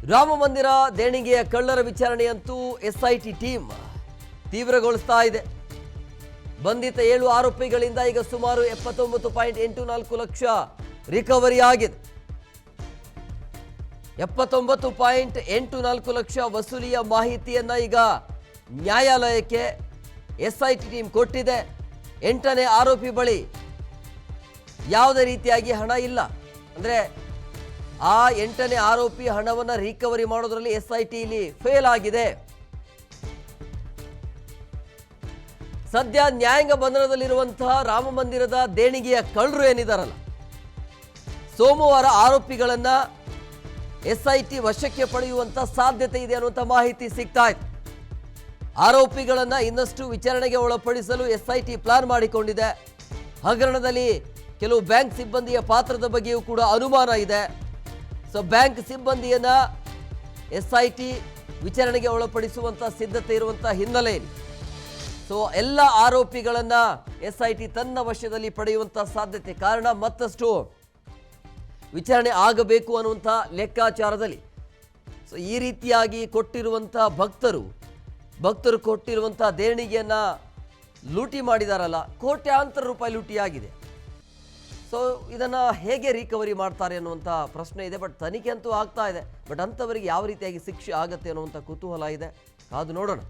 ರಾಮ ಮಂದಿರ ದೇಣಿಗೆಯ ಕಳ್ಳರ ವಿಚಾರಣೆಯಂತೂ SIT team ತೀವ್ರಗೊಳಿಸ್ತಾ ಇದೆ. ಬಂಧಿತ 7 ಆರೋಪಿಗಳಿಂದ ಈಗ ಸುಮಾರು 79.84 ಲಕ್ಷ ರಿಕವರಿ ಆಗಿದೆ. 79.84 ಲಕ್ಷ ವಸೂಲಿಯ ಮಾಹಿತಿಯನ್ನ ಈಗ ನ್ಯಾಯಾಲಯಕ್ಕೆ ಎಸ್ಐಟಿ ಟೀಮ್ ಕೊಟ್ಟಿದೆ. 8ನೇ ಆರೋಪಿ ಬಳಿ ಯಾವುದೇ ರೀತಿಯಾಗಿ ಹಣ ಇಲ್ಲ. ಅಂದ್ರೆ ಆ 8ನೇ ಆರೋಪಿ ಹಣವನ್ನು ರಿಕವರಿ ಮಾಡೋದ್ರಲ್ಲಿ ಎಸ್ಐಟಿ ಇಲ್ಲಿ ಫೇಲ್ ಆಗಿದೆ. ಸದ್ಯ ನ್ಯಾಯಾಂಗ ಬಂಧನದಲ್ಲಿರುವಂತಹ ರಾಮ ಮಂದಿರದ ದೇಣಿಗೆಯ ಕಳ್ಳರು ಏನಿದಾರಲ್ಲ, ಸೋಮವಾರ ಆರೋಪಿಗಳನ್ನ ಎಸ್ಐಟಿ ವಶಕ್ಕೆ ಪಡೆಯುವಂತ ಸಾಧ್ಯತೆ ಇದೆ ಅನ್ನುವಂಥ ಮಾಹಿತಿ ಸಿಗ್ತಾ ಇದೆ. ಆರೋಪಿಗಳನ್ನ ಇನ್ನಷ್ಟು ವಿಚಾರಣೆಗೆ ಒಳಪಡಿಸಲು ಎಸ್ಐಟಿ ಪ್ಲಾನ್ ಮಾಡಿಕೊಂಡಿದೆ. ಹಗರಣದಲ್ಲಿ ಕೆಲವು ಬ್ಯಾಂಕ್ ಸಿಬ್ಬಂದಿಯ ಪಾತ್ರದ ಬಗ್ಗೆಯೂ ಕೂಡ ಅನುಮಾನ ಇದೆ. ಸೊ ಬ್ಯಾಂಕ್ ಸಿಬ್ಬಂದಿಯನ್ನ ಎಸ್ಐಟಿ ವಿಚಾರಣೆಗೆ ಒಳಪಡಿಸುವಂತ ಸಿದ್ಧತೆ ಇರುವಂತ ಹಿನ್ನೆಲೆಯಲ್ಲಿ ಸೊ ಎಲ್ಲ ಆರೋಪಿಗಳನ್ನ ಎಸ್ಐಟಿ ತನ್ನ ವಶದಲ್ಲಿ ಪಡೆಯುವಂತ ಸಾಧ್ಯತೆ. ಕಾರಣ ಮತ್ತಷ್ಟು ವಿಚಾರಣೆ ಆಗಬೇಕು ಅನ್ನುವಂಥ ಲೆಕ್ಕಾಚಾರದಲ್ಲಿ ಸೊ ಈ ರೀತಿಯಾಗಿ ಕೊಟ್ಟಿರುವಂಥ ಭಕ್ತರು ಕೊಟ್ಟಿರುವಂಥ ದೇಣಿಗೆಯನ್ನ ಲೂಟಿ ಮಾಡಿದಾರಲ್ಲ, ಕೋಟ್ಯಾಂತರ ರೂಪಾಯಿ ಲೂಟಿಯಾಗಿದೆ. ಸೊ ಇದನ್ನು ಹೇಗೆ ರಿಕವರಿ ಮಾಡ್ತಾರೆ ಅನ್ನುವಂಥ ಪ್ರಶ್ನೆ ಇದೆ. ಬಟ್ ತನಿಖೆ ಅಂತೂ ಆಗ್ತಾ ಇದೆ. ಬಟ್ ಅಂಥವರಿಗೆ ಯಾವ ರೀತಿಯಾಗಿ ಶಿಕ್ಷೆ ಆಗುತ್ತೆ ಅನ್ನುವಂಥ ಕುತೂಹಲ ಇದೆ. ಕಾದು ನೋಡೋಣ.